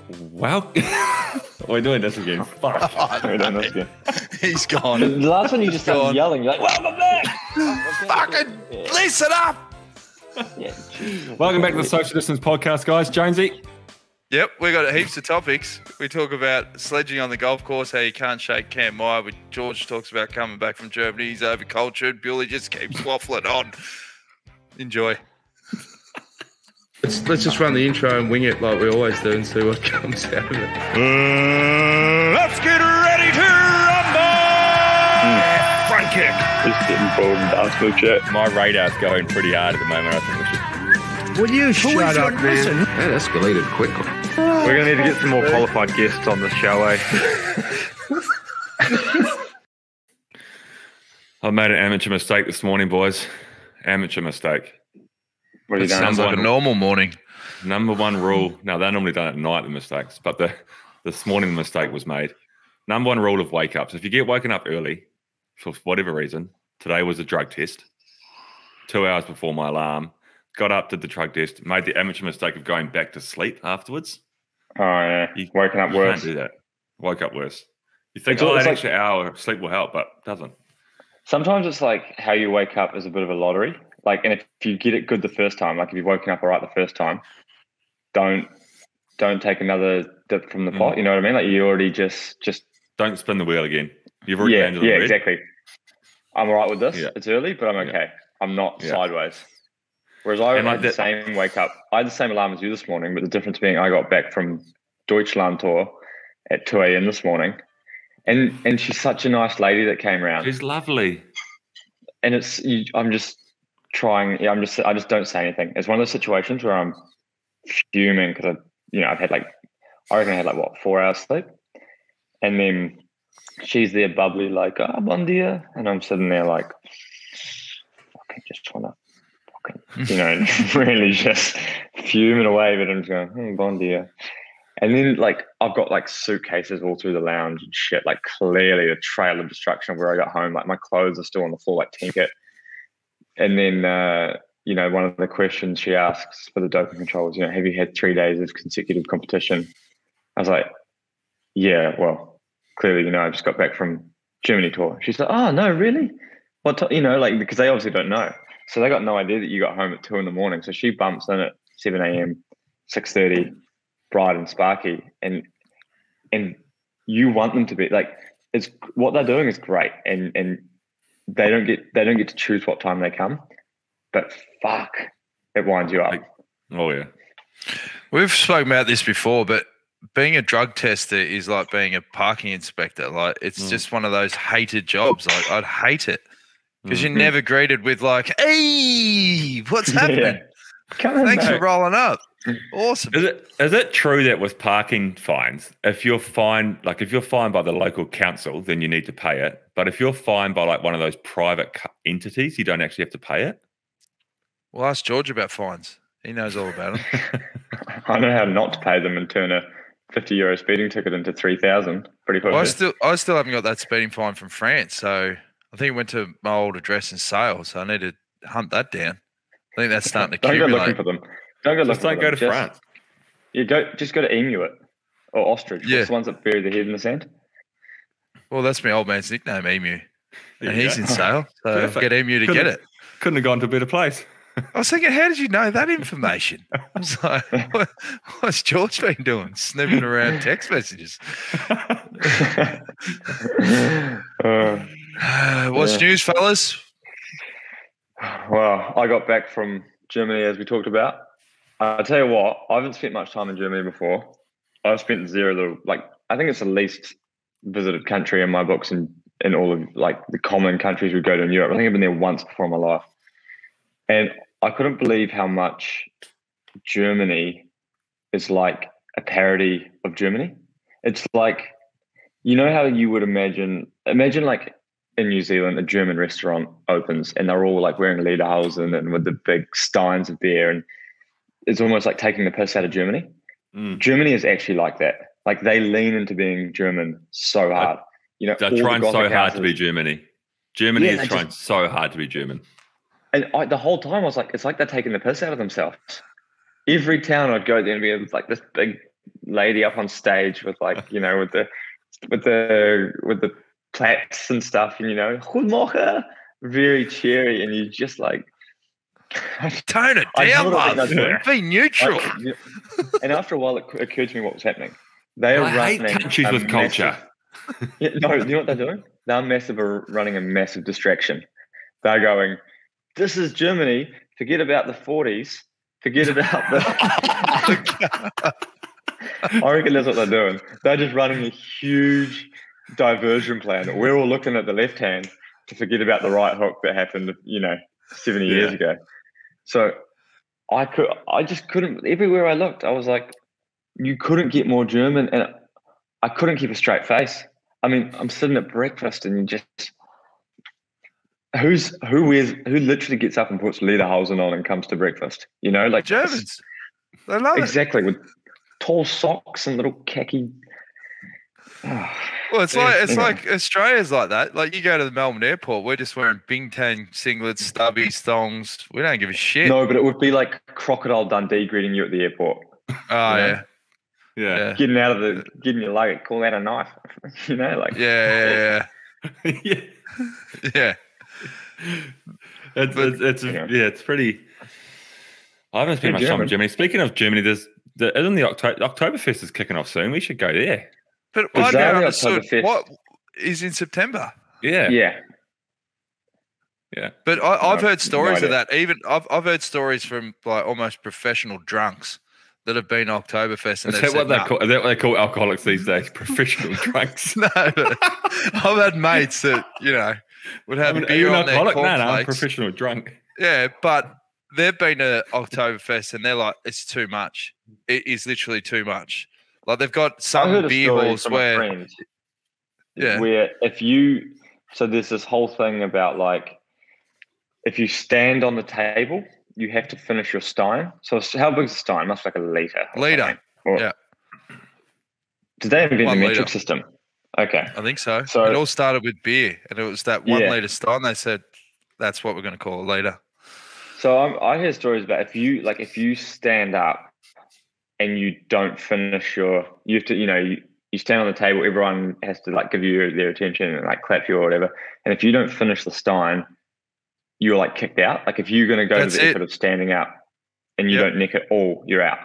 Well, we're doing this again. Fuck. We're doing this again. He's gone. The last one you just started yelling. You're like, welcome back. Fucking listen up. Yeah, Welcome back to the Social Distance Podcast, guys. Jonesy. Yep, we got heaps of topics. We talk about sledging on the golf course, how you can't shake Cam Meyer. George talks about coming back from Germany. He's overcultured. Billy just keeps waffling on. Enjoy. Let's just run the intro and wing it like we always do and see what comes out of it. Let's get ready to rumble! Front kick. Just getting bored and dance move chat. My radar's going pretty hard at the moment. I think we should. Will you shut up, man? That escalated quickly. We're going to need to get some more qualified guests on the show, eh? I made an amateur mistake this morning, boys. Amateur mistake. What have you That done? sounds like a normal morning. Number one rule. Now, they're normally done at night, the mistakes, but this morning the mistake was made. Number one rule of wake ups. If you get woken up early, for whatever reason, today was a drug test, 2 hours before my alarm, got up, did the drug test, made the amateur mistake of going back to sleep afterwards. Oh, yeah. Woken up worse. You can't do that. Woke up worse. You think, It's an like- extra hour of sleep will help, but it doesn't. Sometimes it's like how you wake up is a bit of a lottery. Like, and if you get it good the first time, like if you've woken up all right the first time, don't take another dip from the pot. You know what I mean? Like you already just Don't spin the wheel again. You've already landed on red. exactly. I'm all right with this. Yeah. It's early, but I'm okay. I'm not Yeah. sideways. Whereas I And like had the that- same wake up. I had the same alarm as you this morning, but the difference being I got back from Deutschland tour at 2 a.m. this morning. And she's such a nice lady that came around. She's lovely. And I'm just trying. Yeah, I just don't say anything. It's one of those situations where I'm fuming because I've had I reckon I had 4 hours sleep, and then she's there bubbly like, oh, bon dia, and I'm sitting there like, fucking just want to really just fuming away, but I'm just going, bon dia. And then I've got suitcases all through the lounge and shit, clearly a trail of destruction where I got home. My clothes are still on the floor like Tinker. And then, one of the questions she asks for the doping controls, have you had 3 days of consecutive competition? I was like, yeah, well, clearly, I just got back from Germany tour. She's like, oh, no, really? What, because they obviously don't know. So they got no idea that you got home at 2 a.m. So she bumps in at 7 a.m., 6:30, bright and sparky, and you want them to be it's what they're doing is great, and they don't get to choose what time they come, but fuck, it winds you up. Oh yeah, We've spoken about this before, but being a drug tester is like being a parking inspector. It's just one of those hated jobs. I'd hate it because you're never greeted with hey, what's happening? Yeah. Come on, Thanks mate. for rolling up. Awesome. Is it true that with parking fines, if you're fined by the local council, then you need to pay it. But if you're fined by one of those private entities, you don't actually have to pay it. Well, ask George about fines. He knows all about them. I know how not to pay them and turn a €50 speeding ticket into 3,000 pretty quickly. I still haven't got that speeding fine from France, so I think it went to my old address in Sale, so I need to hunt that down. I think that's starting to Don't go accumulate. looking for them. Don't go looking for them. Don't go to France. You just go to Inuit or ostrich. Yeah. It's the ones that bury their head in the sand. Well, that's my old man's nickname, Emu. There And you he's go. in Sale, so Perfect. get Emu to Couldn't- get it. Couldn't have gone to a better place. I was thinking, how did you know that information? I was like, what's George been doing? Snooping around text messages. What's news, fellas? Well, I got back from Germany, as we talked about. I tell you what, I haven't spent much time in Germany before. I've spent zero. I think it's the least visited country in my books, in all of the common countries we go to in Europe. I think I've been there once before in my life, and I couldn't believe how much Germany is like a parody of Germany. It's like, how you would imagine in New Zealand, a German restaurant opens and they're all wearing Lederhosen and with the big steins of beer, and it's almost like taking the piss out of Germany. Germany is actually like that. They lean into being German so hard. They're all the trying so Gothic hard to houses. be Germany. Germany Yeah, is they trying so hard to be German. And the whole time I was like, it's like they're taking the piss out of themselves. Every town I'd go there and be this big lady up on stage with like, you know, with the plaques and stuff, and you know, goedemorgen, very cheery, and you just like tone it I down, know what love. they're Be neutral. And after a while, it occurred to me what was happening. They are I hate running countries with culture. Yeah, no, you know what they're doing? They're running a massive distraction. They're going, this is Germany. Forget about the 40s. Forget about the. I reckon that's what they're doing. They're just running a huge diversion plan. We're all looking at the left hand to forget about the right hook that happened, you know, 70 years ago. So I just couldn't. Everywhere I looked, I was like, you couldn't get more German, and I couldn't keep a straight face. I mean, I'm sitting at breakfast, and you just who literally gets up and puts Lederhosen on and comes to breakfast? You know, like Germans. They love exactly with tall socks and little khaki. Well, it's like Australia's like that. Like you go to the Melbourne airport, we're just wearing bing-tang singlets, stubbies, thongs. We don't give a shit. No, but it would be like Crocodile Dundee greeting you at the airport. Oh, you know? Yeah. Getting your luggage, call that a knife. You know, like Yeah. Yeah. It's pretty. I haven't spent much time in Germany. Speaking of Germany, isn't the Oktoberfest is kicking off soon. We should go there. But I never understood what is in September. Yeah. But I've heard stories of that. Even I've heard stories from like almost professional drunks that have been Oktoberfest. And is that what they call alcoholics these days? Professional drunks? No, I've had mates that would have beer on their cornflakes. I'm a professional drunk. Yeah, but they've been to Oktoberfest and they're like, it's too much. It is literally too much. Like they've got some beer halls where, where so there's this whole thing about like, if you stand on the table, you have to finish your stein. So how big is a stein? Must be like a liter. Yeah. Did they invent the metric system? Okay. I think so. So it all started with beer, and it was that 1 liter stein. They said that's what we're going to call it later. So I hear stories about if you stand up and you don't finish you have to, you stand on the table, everyone has to like give you their attention and like clap you or whatever. And if you don't finish the stein, you're like kicked out. Like if you're going to go to the effort of standing up and you don't nick it all, you're out.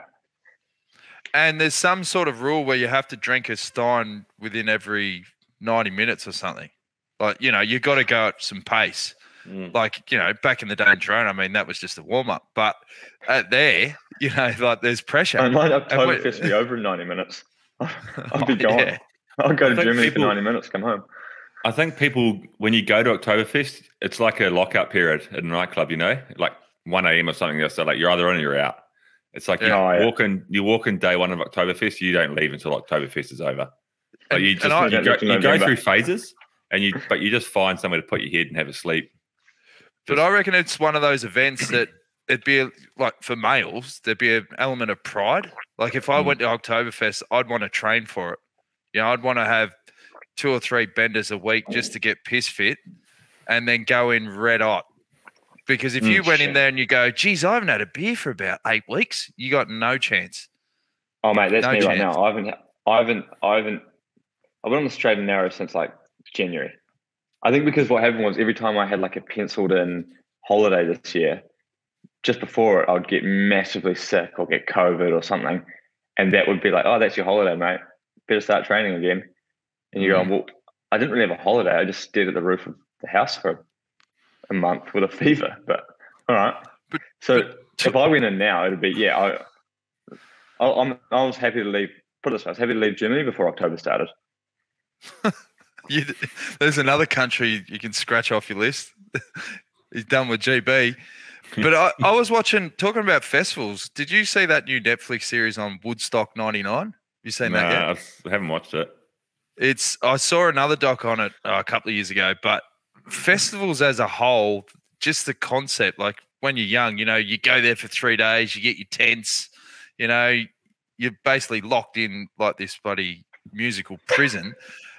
And there's some sort of rule where you have to drink a stein within every 90 minutes or something. Like, you got to go at some pace. Like, back in the day in Toronto, I mean, that was just a warm-up. But there, like there's pressure. I might Oktoberfest be over in 90 minutes. I'll be gone. Yeah. I'll go to Germany for 90 minutes, come home. I think people, when you go to Oktoberfest, it's like a lockout period at a nightclub, like 1 a.m. or something. So like you're either in or you're out. It's like you walk in day one of Oktoberfest, you don't leave until Oktoberfest is over. Like you go through phases, but you just find somewhere to put your head and have a sleep. But I reckon it's one of those events that it'd be like for males, there'd be an element of pride. Like if I went to Oktoberfest, I'd want to train for it. I'd want to have 2 or 3 benders a week just to get piss fit and then go in red hot. Because if you went in there and you go, geez, I haven't had a beer for about 8 weeks, you got no chance. Oh, mate, that's me right now. I went on the straight and narrow since like January. I think because what happened was every time I had like a penciled in holiday this year, just before it, I would get massively sick or get COVID or something. And that would be like, oh, that's your holiday, mate. Better start training again. And you go, well, I didn't really have a holiday. I just stared at the roof of the house for a month with a fever. But all right. If I went in now, it'd be, I was happy to leave. Put it this way, I was happy to leave Germany before October started. There's another country you can scratch off your list. He's done with GB. But I was talking about festivals. Did you see that new Netflix series on Woodstock 99? You seen that yet? I haven't watched it. I saw another doc on it a couple of years ago, but festivals as a whole, just the concept, like when you're young, you go there for 3 days, you get your tents, you're basically locked in like this bloody musical prison.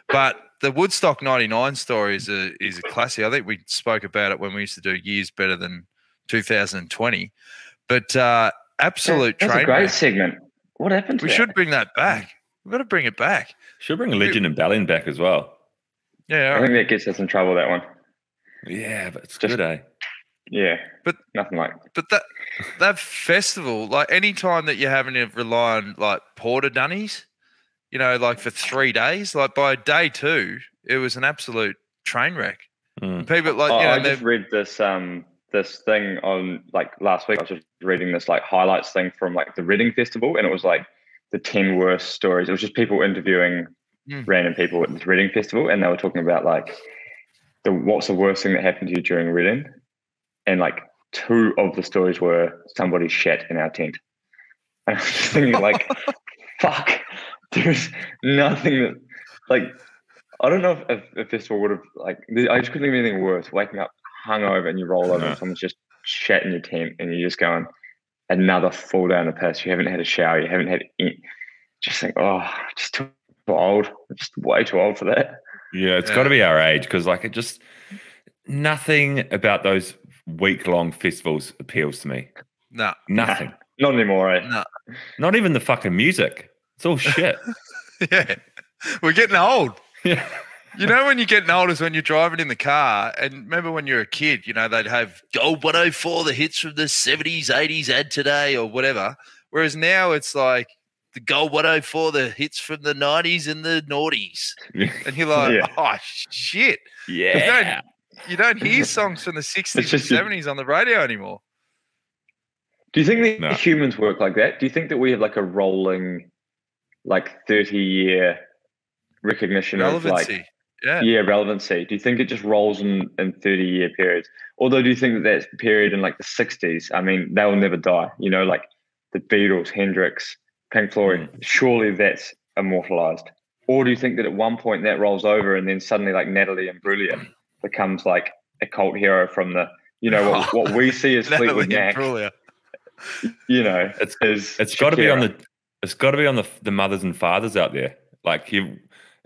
But the Woodstock 99 story is a classic. I think we spoke about it when we used to do Years Better Than 2020. But absolute That's train a great wreck. segment. What happened to We that? should bring that back. We've got to bring it back. Should bring Legend and Ballin back as well. Yeah, I think that gets us in trouble, that one. Yeah, but it's Just- good, eh? Yeah. But- nothing like but that festival, like any time that you're having to rely on like porter dunnies, you know, like for 3 days, like by day 2, it was an absolute train wreck. And people like, you know, I just read this this thing on like last week. I was just reading this like highlights thing from like the Reading Festival, and it was like the 10 worst stories. It was just people interviewing random people at this Reading Festival, and they were talking about like what's the worst thing that happened to you during Reading, and like 2 of the stories were somebody shat in our tent. And I was just thinking like, fuck, there's nothing that like. I don't know if a festival would have like. I just couldn't think of anything worse. Waking up hungover and you roll over and someone's just shat in your tent, and you're just going another fall down the piss. You haven't had a shower. You haven't had any. Just think, just too old. Just way too old for that. Yeah, it's got to be our age because like it just nothing about those week-long festivals appeals to me. No, Nothing. Not anymore, eh? no. Not even the fucking music. It's all shit. Yeah, we're getting old. Yeah. You know, when you're getting old is when you're driving in the car, and remember when you're a kid, you know, they'd have Gold 104, the hits from the 70s, 80s, add today or whatever. Whereas now it's like the Gold 104, the hits from the 90s and the noughties. And you're like, oh, shit. Yeah. You don't hear songs from the 60s and just 70s on the radio anymore. Do you think that humans work like that? Do you think that we have like a rolling, like 30-year recognition Relevancy. of like relevancy? Do you think it just rolls in 30-year periods? Although, do you think that period in like the 60s, I mean, they'll never die, you know, like the Beatles, Hendrix, Pink Floyd, surely that's immortalized? Or do you think that at one point that rolls over and then suddenly like Natalie Imbruglia becomes like a cult hero from the, you know, what we see as Fleetwood Mac, you know, it's got to be on the mothers and fathers out there. Like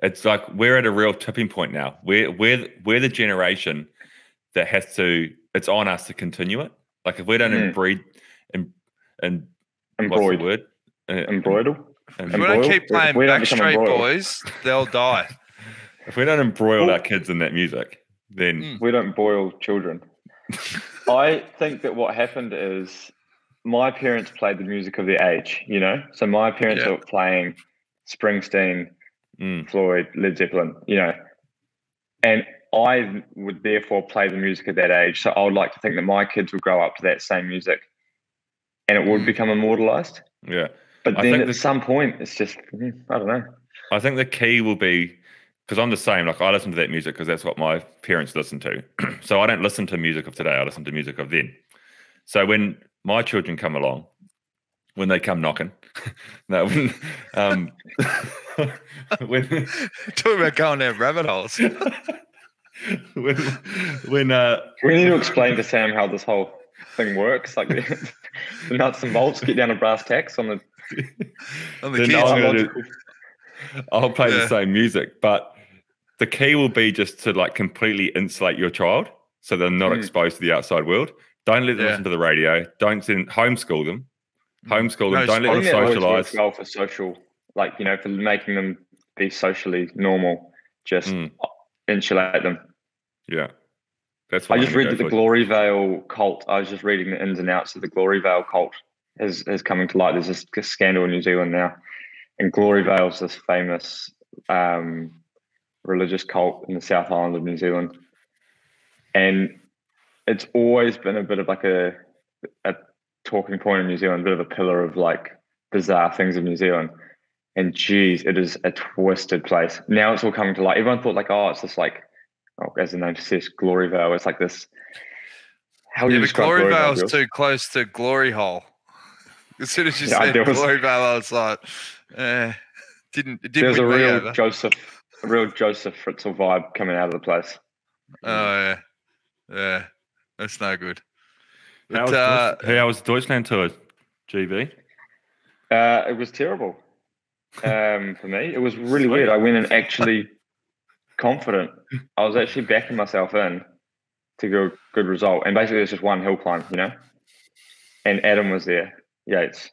it's like we're at a real tipping point now. We're the generation that has to. It's on us to continue it. Like if we don't embroider. If we don't keep playing Backstreet Boys, they'll die. If we don't embroil our kids in that music, then we don't boil children. I think that what happened is my parents played the music of their age. You know, so my parents are playing Springsteen, Floyd, Led Zeppelin, you know, and I would therefore play the music at that age. So I would like to think that my kids would grow up to that same music and it would become immortalized. Yeah. But then at some point, it's just, I don't know. I think the key will be, because I'm the same, like I listen to that music because that's what my parents listen to. So I don't listen to music of today, I listen to music of then. So when my children come along, when they come knocking, when talking about going down rabbit holes. We need to explain to Sam how this whole thing works, like the nuts and bolts, get down to brass tacks on the keys. I'll play the same music, but the key will be just to like completely insulate your child so they're not exposed to the outside world. Don't let them listen to the radio. Don't homeschool them. Homeschool them. Don't let them socialize. Well, for social, like, you know, for making them be socially normal, just insulate them. Yeah. That's what I just read that the Glory Vale cult, I was just reading the ins and outs of the Glory Vale cult is coming to light. There's this scandal in New Zealand now. And Glory Vale's this famous religious cult in the South Island of New Zealand. And it's always been a bit of like a talking point in New Zealand, a bit of a pillar of like bizarre things in New Zealand. And geez, it is a twisted place. Now it's all coming to light. Everyone thought like, oh, it's just like, as the name suggests, Glory Vale. It's like this. How do you describe Glory Vale's too close to Glory Hole. As soon as you said Glory Vale, I was like, didn't There's a real over. Joseph Fritzl vibe coming out of the place. Oh yeah, that's no good. How was Deutschland tour, GB? It was terrible for me. It was really weird. I went in actually confident. I was actually backing myself in to go a good result. And basically, it's just one hill climb, you know. And Adam was there, Yates.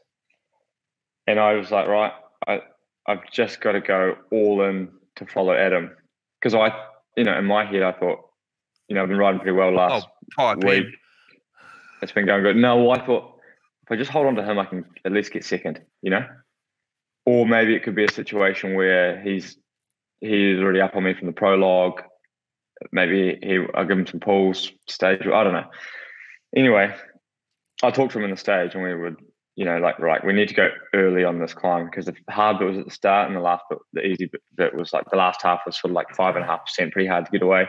And I was like, right, I've just got to go all in to follow Adam. Because in my head, I thought, I've been riding pretty well last pipe week. in. It's been going good. No, I thought if I just hold on to him, I can at least get second, Or maybe it could be a situation where he's already up on me from the prologue. Maybe I'll give him some pulls, stage. I don't know. Anyway, I talked to him in the stage and we would, right, we need to go early on this climb because the hard bit was at the start and the last bit, the easy bit was like the last half was sort of like 5.5%, pretty hard to get away.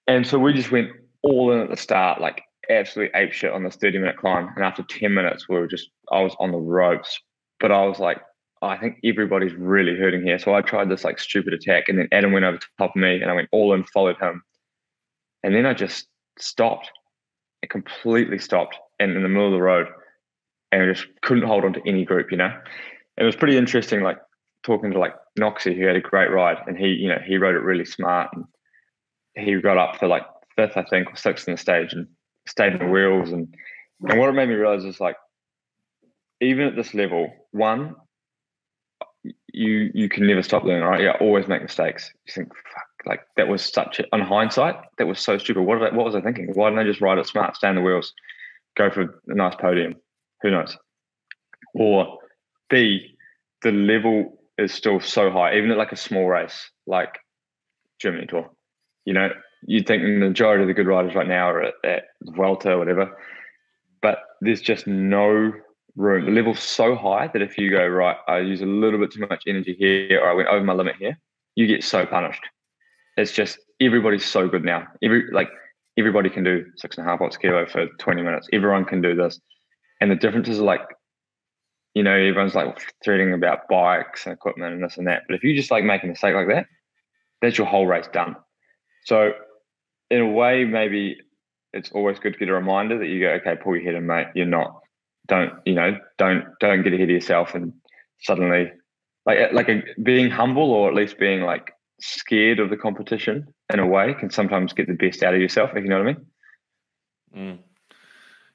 And so we just went all in at the start, like absolutely ape shit on this 30-minute climb. And after 10 minutes, I was on the ropes, but I was like, I think everybody's really hurting here. So I tried this like stupid attack and then Adam went over top of me and I went all in, followed him. And then I just stopped. I completely stopped and in the middle of the road and I just couldn't hold on to any group, It was pretty interesting, like talking to like Noxie, who had a great ride and he rode it really smart and he got up for like 5th, I think, or 6th in the stage and stayed in the wheels. And what it made me realize is like, even at this level, one, you can never stop learning, right? You always make mistakes. You think, fuck, like that was on hindsight, that was so stupid. What was I thinking? Why didn't I just ride it smart, stay in the wheels, go for a nice podium? Who knows? Or B, the level is still so high, even at like a small race, like Germany Tour. You'd think the majority of the good riders right now are at Vuelta or whatever, but there's just no room. The level's so high that if you go, right, I use a little bit too much energy here or I went over my limit here, you get so punished. It's just everybody's so good now. Everybody can do 6.5 watts kilo for 20 minutes. Everyone can do this. And the differences are like, everyone's like threading about bikes and equipment and this and that. But if you just like make a mistake like that, that's your whole race done. So in a way, maybe it's always good to get a reminder that you go, okay, pull your head in, mate. Don't get ahead of yourself and suddenly being humble or at least being like scared of the competition in a way can sometimes get the best out of yourself, if you know what I mean. Mm.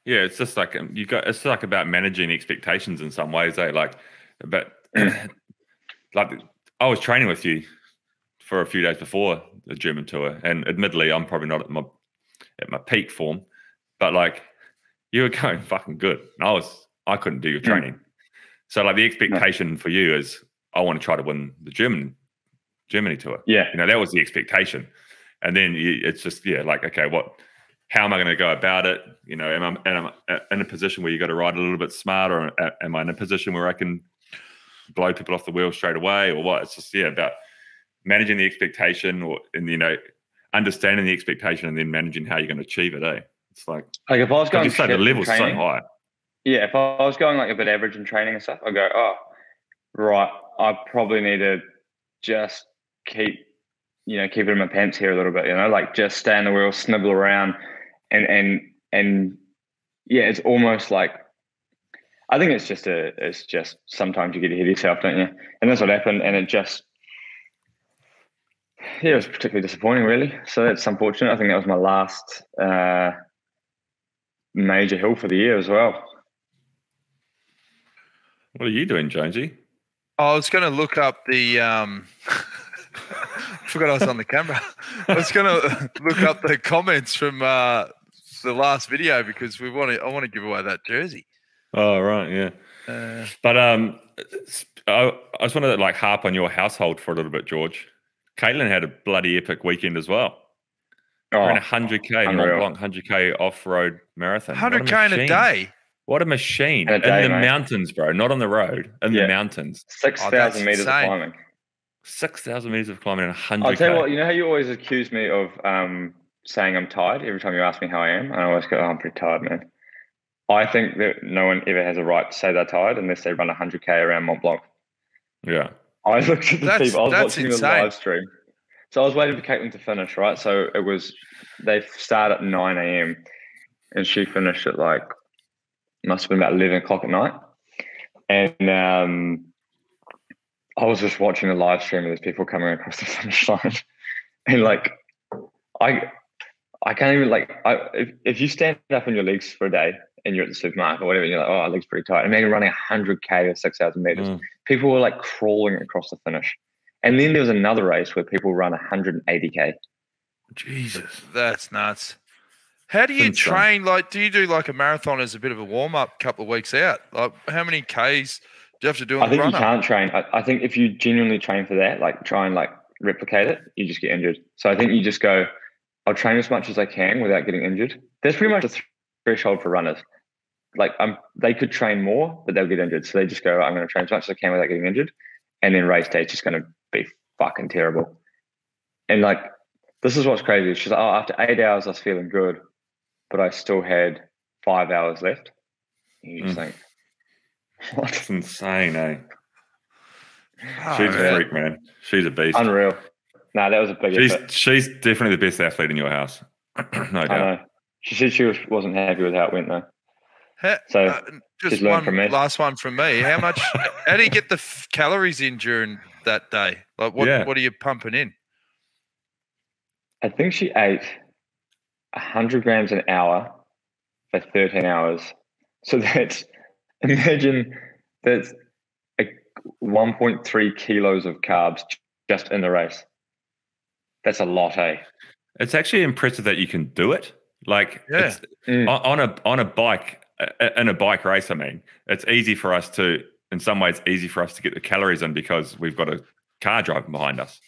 Yeah, it's just like it's like about managing expectations in some ways, but like I was training with you for a few days before the German tour, and admittedly, I'm probably not at my peak form, but like you were going fucking good. And I couldn't do your training, so like the expectation for you is I want to try to win the Germany tour. Yeah, that was the expectation, and then it's just like okay, how am I going to go about it? Am I in a position where you got to ride a little bit smarter, or am I in a position where I can blow people off the wheel straight away, or what? It's just about managing the expectation, and understanding the expectation, and then managing how you're going to achieve it. It's like if I was going, the level's so high. Yeah, if I was going like a bit average in training and stuff, I go, oh, right, I probably need to just keep it in my pants here a little bit, like just stay in the wheel, snibble around, and yeah, it's almost like I think it's just sometimes you get ahead of yourself, don't you? And that's what happened, and it just. Yeah, it was particularly disappointing, really. So that's unfortunate. I think that was my last major hill for the year as well. What are you doing, Jonesy? I was going to look up the forgot I was on the camera. I was going to look up the comments from the last video because I want to give away that jersey. Oh, right, yeah. But I just want to like harp on your household for a little bit, George. Caitlin had a bloody epic weekend as well. Ran 100K Mont Blanc, 100K off-road marathon. 100K in a day. What a machine. In the mountains, bro. Not on the road. In the mountains. 6,000 meters of climbing. 6,000 meters of climbing and 100K. I'll tell you what, how you always accuse me of saying I'm tired every time you ask me how I am? I always go, I'm pretty tired, man. I think that no one ever has a right to say they're tired unless they run 100K around Mont Blanc. Yeah. I looked at the people. I was watching the live stream. So I was waiting for Caitlin to finish, right? So they start at 9 a.m. and she finished at must have been about 11 o'clock at night. And I was just watching the live stream of these people coming across the finish line. And I can't even if you stand up on your legs for a day and you're at the supermarket or whatever, and you're like, oh, it looks pretty tight. And then you're running 100K or 6,000 meters. People were like crawling across the finish. And then there was another race where people run 180K. Jesus, that's nuts. How do you train? Like, do you do like a marathon as a bit of a warm up, couple of weeks out? Like, how many Ks do you have to do on the run? I think you can't train. I think if you genuinely train for that, like try and like replicate it, you just get injured. So I think you just go, I'll train as much as I can without getting injured. That's pretty much the threshold for runners. Like they could train more, but they'll get injured. So they just go, I'm going to train as much as I can without getting injured. And then race day is just going to be fucking terrible. And like, this is what's crazy. She's like, oh, after 8 hours, I was feeling good, but I still had 5 hours left. And you just think, what? That's insane, eh? She's a freak, man. She's a beast. Unreal. No, that was a big effort. She's definitely the best athlete in your house. No doubt. I know. She said she wasn't happy with how it went, though. So just one last one from me. How do you get the calories in during that day? Like, what are you pumping in? I think she ate 100 grams an hour for 13 hours. So imagine that's 1.3 kilos of carbs just in the race. That's a lot, eh? It's actually impressive that you can do it. Like on a bike, in a bike race, I mean, it's easy for us to, in some ways, easy for us to get the calories in because we've got a car driving behind us.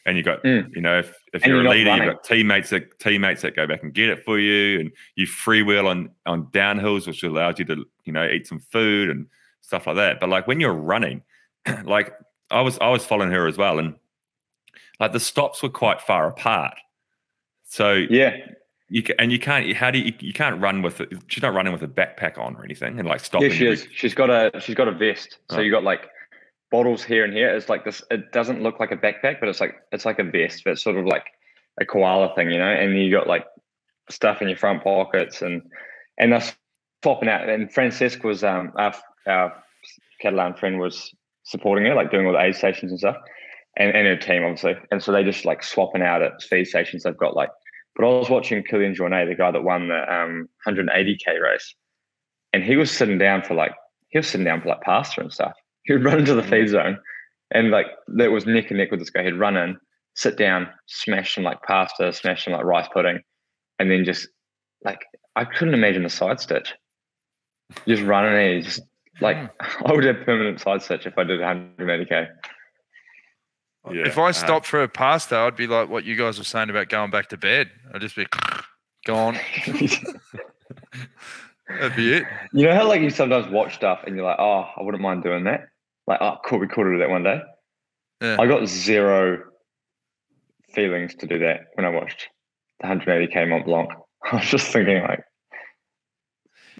And you got, you know, if you're a leader, you've got teammates that go back and get it for you, and you freewheel on downhills, which allows you to, you know, eat some food and stuff like that. But like when you're running, like I was following her as well, and like the stops were quite far apart. So you can't run with it. She's not running with a backpack on or anything, and like stopping. Yeah, she is. She's got a vest. So you got like bottles here and here. It's like this. It doesn't look like a backpack, but it's like a vest, but it's sort of like a koala thing, you know. And you got like stuff in your front pockets, and they're swapping out. And Francesc was our Catalan friend was supporting her, like doing all the aid stations and stuff, and her team obviously. And so they just like swapping out at feed stations. They've got like. But I was watching Kylian Jornet, the guy that won the 180K race, and he was sitting down for pasta and stuff. He would run into the feed zone, and like that was neck and neck with this guy. He'd run in, sit down, smash some like pasta, smash some like rice pudding, and then just like I couldn't imagine a side stitch. Just running there, just like I would have permanent side stitch if I did 180K. Yeah, if I stopped for a pasta, I'd be like what you guys were saying about going back to bed. I'd just be gone. That'd be it. You know how like you sometimes watch stuff and you're like, oh, I wouldn't mind doing that. Like, oh, cool, we could do that one day. Yeah. I got zero feelings to do that when I watched the 180K Mont Blanc. I was just thinking like,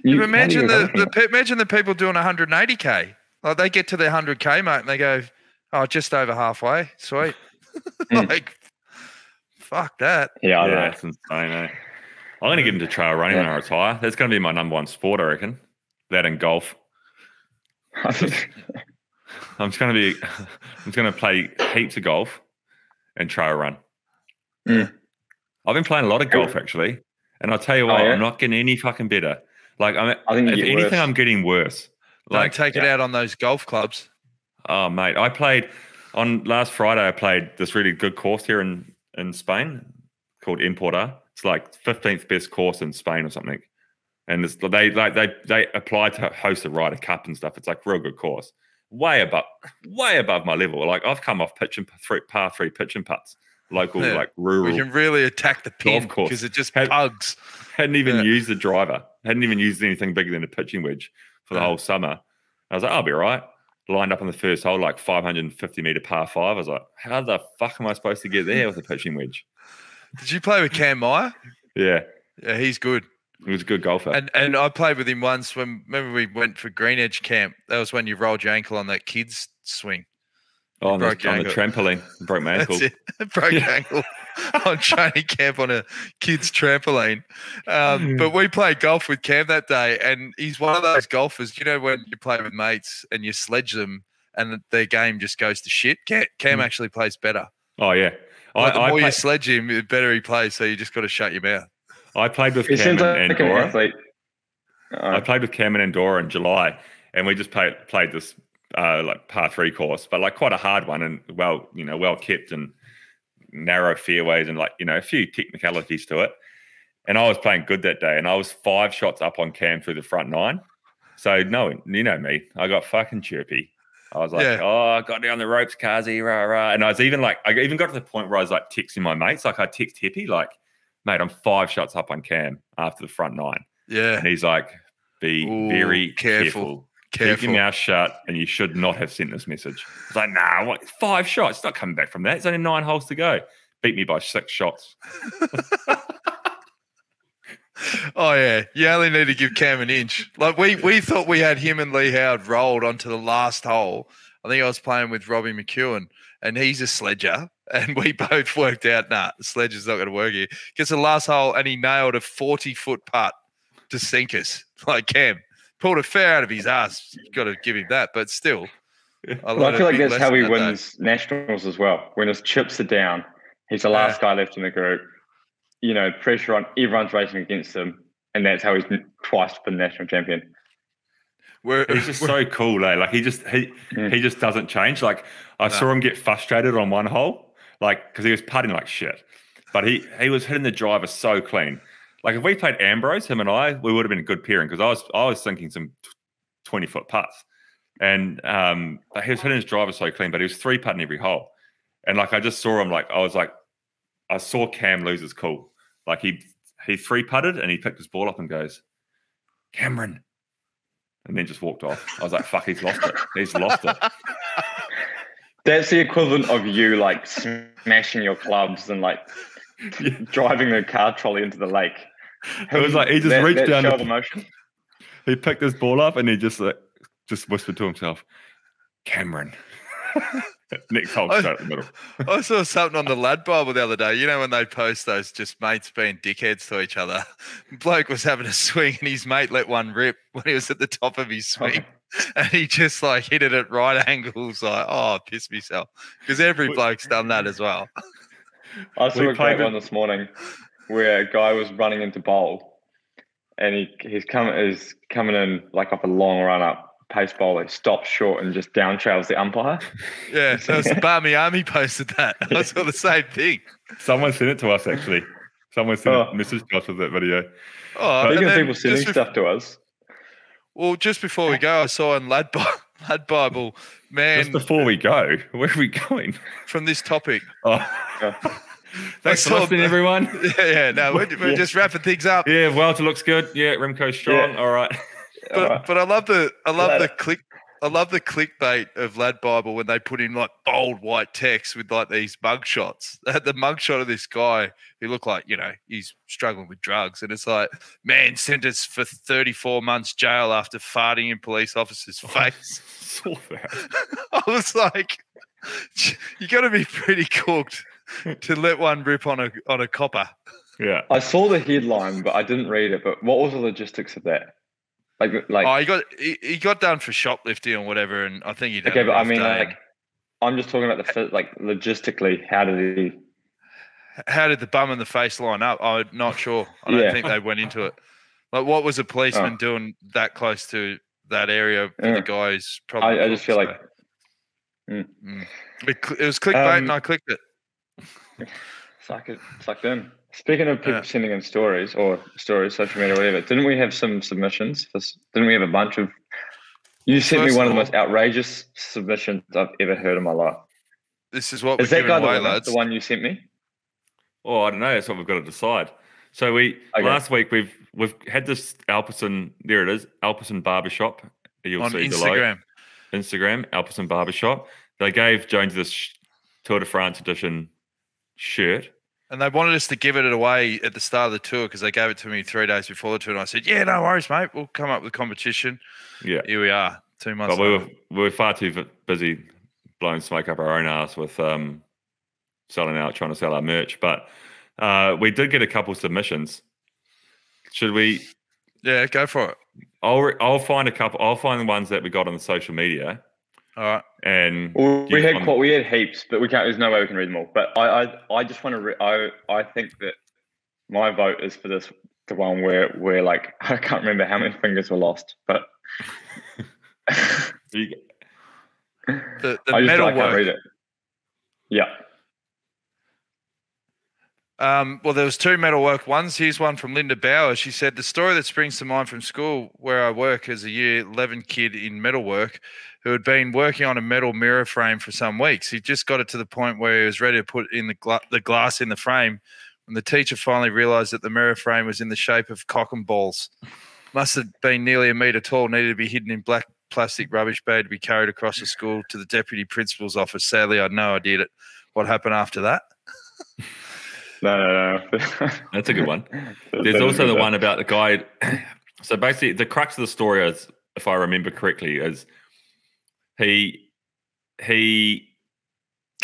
imagine the people doing 180K. Like they get to their 100K, mate, and they go, oh, just over halfway. Sweet. Like, fuck that. Yeah, that's insane, eh? I'm going to get into trail running when I retire. That's going to be my number one sport, I reckon. That and golf. I'm just going to play heaps of golf and trail run. I've been playing a lot of golf, actually. And I'll tell you what, I'm not getting any fucking better. Like, I think if anything, worse. I'm getting worse. Like, don't take it out on those golf clubs. Oh, mate. I played on last Friday. I played this really good course here in Spain called Importa. It's like 15th best course in Spain or something. And they apply to host a Ryder Cup and stuff. It's like a real good course. Way above my level. Like I've come off par 3 pitch and putts. Local, like rural. We can really attack the pin because it just pugs. Hadn't even used the driver. Hadn't even used anything bigger than a pitching wedge for the whole summer. I was like, I'll be right. Lined up on the first hole, like 550 meter par 5. I was like, how the fuck am I supposed to get there with a pitching wedge? Did you play with Cam Meyer? Yeah. Yeah, he's good. He was a good golfer. And I played with him once remember we went for Green Edge camp. That was when you rolled your ankle on that kid's swing. Oh, on the trampoline. Broke my ankle. Broke ankle on training camp on a kid's trampoline. But we played golf with Cam that day, and he's one of those golfers, you know, when you play with mates and you sledge them and their game just goes to shit. Cam actually plays better. Oh, yeah. Like the more you sledge him, the better he plays, so you just got to shut your mouth. I played with Cam and Dora. I played with Cam and Andorra in July, and we just played this like par 3 course, but like quite a hard one, and well kept and narrow fairways and like a few technicalities to it. And I was playing good that day, and I was 5 shots up on Cam through the front 9. So no, you know me, I got fucking chirpy. I was like, I got down the ropes, Kazi, rah rah. And I even got to the point where I was like texting my mates, like I text Hippie, like, mate, I'm 5 shots up on Cam after the front 9. Yeah. And he's like, be very careful. Keep your mouth shut, and you should not have sent this message. I was like, nah, what? 5 shots? It's not coming back from that. It's only 9 holes to go. Beat me by 6 shots. Oh, yeah. You only need to give Cam an inch. Like, we thought we had him and Lee Howard rolled onto the last hole. I think I was playing with Robbie McEwen, and he's a sledger. And we both worked out, the sledger's not going to work here. Gets the last hole, and he nailed a 40-foot putt to sink us. Like, Cam pulled a fair out of his ass. You've got to give him that. But still. I feel like that's how he wins nationals as well. When his chips are down, he's the last guy left in the group. Pressure on, everyone's racing against him. And that's how he's twice been national champion. He's just so cool, eh? Like he just doesn't change. Like I saw him get frustrated on one hole, like because he was putting like shit. But he was hitting the driver so clean. Like if we played Ambrose, him and I, we would have been a good pairing because I was thinking some 20-foot putts, and he was hitting his driver so clean, but he was 3-putting every hole, and like I just saw him, like I saw Cam lose his cool, like he 3-putted and he picked his ball up and goes, Cameron, and then just walked off. I was like, fuck, he's lost it. He's lost it. That's the equivalent of you like smashing your clubs and like driving the car trolley into the lake. It was like he just reached down the motion. He picked his ball up and he just whispered to himself, Cameron. Next hole straight at the middle. I saw something on the Lad Bible the other day. You know when they post those just mates being dickheads to each other? Bloke was having a swing and his mate let one rip when he was at the top of his swing. And he just like hit it at right angles, like, I pissed myself. Because every bloke's done that as well. I saw a great one this morning where a guy was running into bowl and he's coming in like off a long run up. Pace bowler stops short and just down trails the umpire. Yeah, so it's the Barmy Army posted that. I saw the same thing. Someone sent it to us actually. Someone sent a message to us with that video. Speaking of people sending stuff to us. Well, just before we go, I saw in Lad Bible, man. Just before we go, where are we going? From this topic. Thanks for listening, everyone. No, we're just wrapping things up. Yeah, Vuelta looks good. Yeah, Remco's strong. Yeah. All right. But I love the clickbait of Lad Bible when they put in like bold white text with like these mug shots. They had the mug shot of this guy who looked like, he's struggling with drugs. And it's like, man sentenced for 34 months jail after farting in police officer's face. Saw that. I was like, you got to be pretty cooked to let one rip on a copper. Yeah. I saw the headline, but I didn't read it. But what was the logistics of that? He got done for shoplifting or whatever, and I think he did. Okay, but I mean, I'm just talking about logistically. How did the bum and the face line up? I'm not sure. I don't think they went into it. Like, what was a policeman doing that close to that area for the guys? Probably. I just feel like it was clickbait, and I clicked it. Sucked in. Speaking of people sending in stories, social media, whatever, didn't we have some submissions? Didn't we have a bunch of... You sent me one of the most outrageous submissions I've ever heard in my life. This is what we're giving away, lads. The one you sent me? Oh, I don't know. That's what we've got to decide. So last week we've had this Alperson, there it is, Alperson Barbershop. You'll on see Instagram. Below. Instagram, Alperson Barbershop. They gave Jones this Tour de France edition shirt. And they wanted us to give it away at the start of the tour because they gave it to me 3 days before the tour. And I said, yeah, no worries, mate. We'll come up with competition. Yeah. Here we are, 2 months later. We were far too busy blowing smoke up our own ass with trying to sell our merch. But we did get a couple submissions. Should we? Yeah, go for it. I'll find a couple. I'll find the ones that we got on the social media. All right. And we had heaps, but we can't. There's no way we can read them all. But I just want to. I think that my vote is for this the one where like I can't remember how many fingers were lost, but the I metal can't read it. Yeah. Well, there was 2 metalwork ones. Here's one from Linda Bauer. She said, the story that springs to mind from school where I work as a year 11 kid in metalwork who had been working on a metal mirror frame for some weeks. He just got it to the point where he was ready to put in the glass in the frame when the teacher finally realised that the mirror frame was in the shape of cock and balls. Must have been nearly a metre tall, needed to be hidden in black plastic rubbish bag to be carried across the school to the deputy principal's office. Sadly, I had no idea what happened after that. No. That's a good one. There's also the one about the guy. So basically, the crux of the story is, if I remember correctly, is he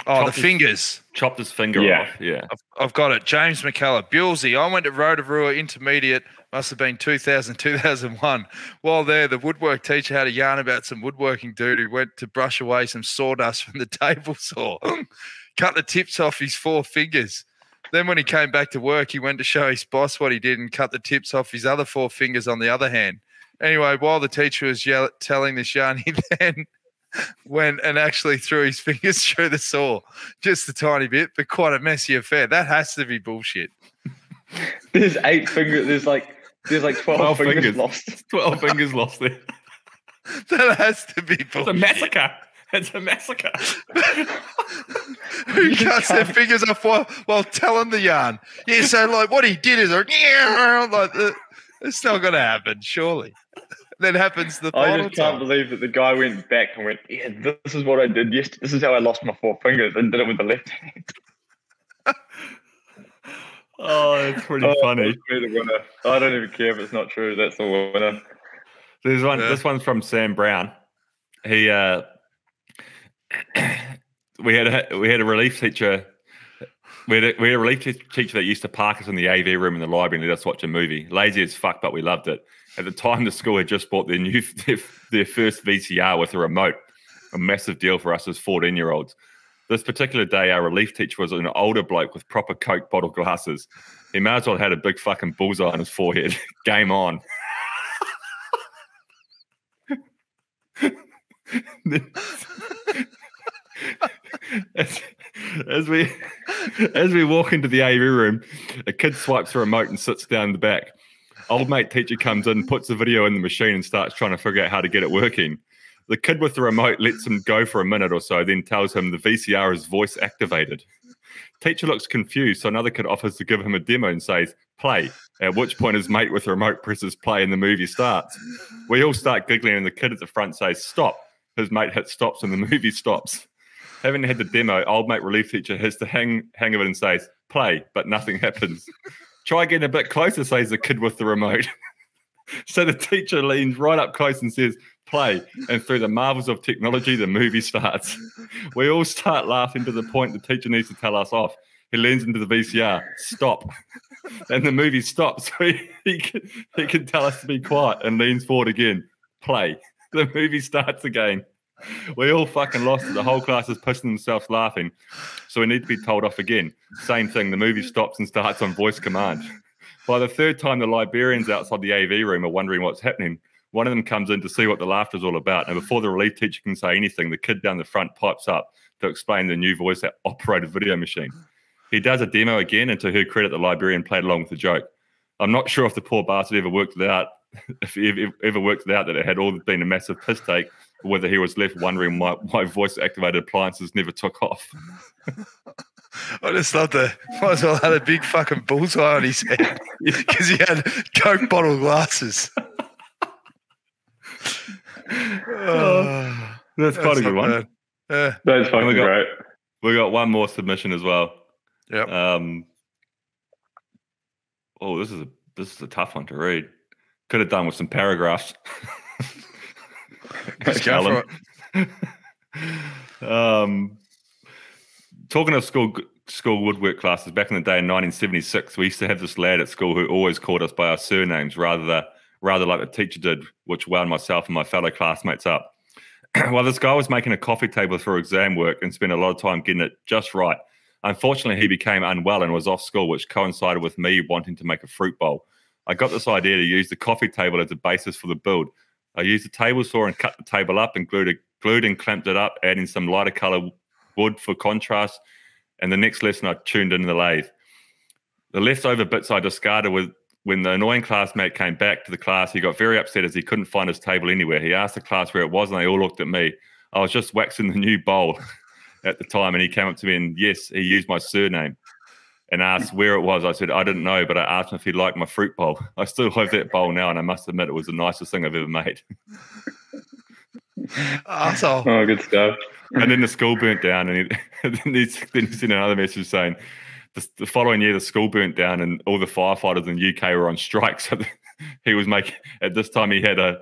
the fingers. Chopped his finger off. Yeah. I've got it. James McCullough. Billsy. I went to Rotorua Intermediate. Must have been 2000, 2001. While there, the woodwork teacher had a yarn about some woodworking dude who went to brush away some sawdust from the table saw. Cut the tips off his 4 fingers. Then when he came back to work, he went to show his boss what he did and cut the tips off his other 4 fingers on the other hand. Anyway, while the teacher was telling this yarn, he then went and actually threw his fingers through the saw. Just a tiny bit, but quite a messy affair. That has to be bullshit. There's 8 fingers. There's like 12 fingers lost. 12 fingers lost there. That has to be bullshit. It's a massacre. It's a massacre. Who cuts their fingers off while telling the yarn? Yeah, so like what he did is it's not going to happen, surely. Then happens the final I just can't believe that the guy went back and went, yeah, this is what I did yesterday. This is how I lost my 4 fingers, and did it with the left hand. Oh, it's pretty funny. The winner. I don't even care if it's not true. That's the winner. There's one. Yeah. This one's from Sam Brown. He we had a relief teacher. We had a relief teacher that used to park us in the AV room in the library and let us watch a movie. Lazy as fuck, but we loved it. At the time, the school had just bought their first VCR with a remote. A massive deal for us as 14-year-olds. This particular day, our relief teacher was an older bloke with proper Coke bottle glasses. He may as well had a big fucking bullseye on his forehead. Game on. As we walk into the AV room, a kid swipes the remote and sits down in the back. Old mate teacher comes in, puts the video in the machine and starts trying to figure out how to get it working. The kid with the remote lets him go for a minute or so, then tells him the VCR is voice activated. Teacher looks confused, so another kid offers to give him a demo and says, play, at which point his mate with the remote presses play and the movie starts. We all start giggling and the kid at the front says, stop. His mate hits stops and the movie stops. Having had the demo, old mate relief teacher has to hang of it and says, play, but nothing happens. Try getting a bit closer, says the kid with the remote. So the teacher leans right up close and says, play, and through the marvels of technology, the movie starts. We all start laughing to the point the teacher needs to tell us off. He leans into the VCR, stop, and the movie stops. So he can tell us to be quiet and leans forward again, play. The movie starts again. We all fucking lost it. The whole class is pissing themselves laughing. So we need to be told off again. Same thing. The movie stops and starts on voice command. By the third time, the librarians outside the AV room are wondering what's happening. One of them comes in to see what the laughter's all about. And before the relief teacher can say anything, the kid down the front pipes up to explain the new voice-operated video machine. He does a demo again, and to her credit, the librarian played along with the joke. I'm not sure if the poor bastard ever worked it out, that it had all been a massive piss take, or whether he was left wondering why voice-activated appliances never took off. I just love might as well had a big fucking bullseye on his head because he had Coke bottle glasses. That's quite a good one. Yeah. That's fucking great. We got one more submission as well. Yep. This is a tough one to read. Could have done with some paragraphs. Just go for it. Talking of school woodwork classes, back in the day in 1976, we used to have this lad at school who always called us by our surnames rather like the teacher did, which wound myself and my fellow classmates up. Well, this guy was making a coffee table for exam work and spent a lot of time getting it just right. Unfortunately, he became unwell and was off school, which coincided with me wanting to make a fruit bowl. I got this idea to use the coffee table as a basis for the build. I used a table saw and cut the table up and glued and clamped it up, adding some lighter color wood for contrast. And the next lesson, I tuned in the lathe. The leftover bits I discarded when the annoying classmate came back to the class. He got very upset as he couldn't find his table anywhere. He asked the class where it was, and they all looked at me. I was just waxing the new bowl at the time, and he came up to me and, yes, he used my surname and asked where it was. I said, I didn't know, but I asked him if he liked my fruit bowl. I still have that bowl now, and I must admit it was the nicest thing I've ever made. Arsehole. Oh, good stuff. And then the school burnt down, and then he sent another message saying, the following year, the school burnt down and all the firefighters in the UK were on strike. So he was making, at this time, he had a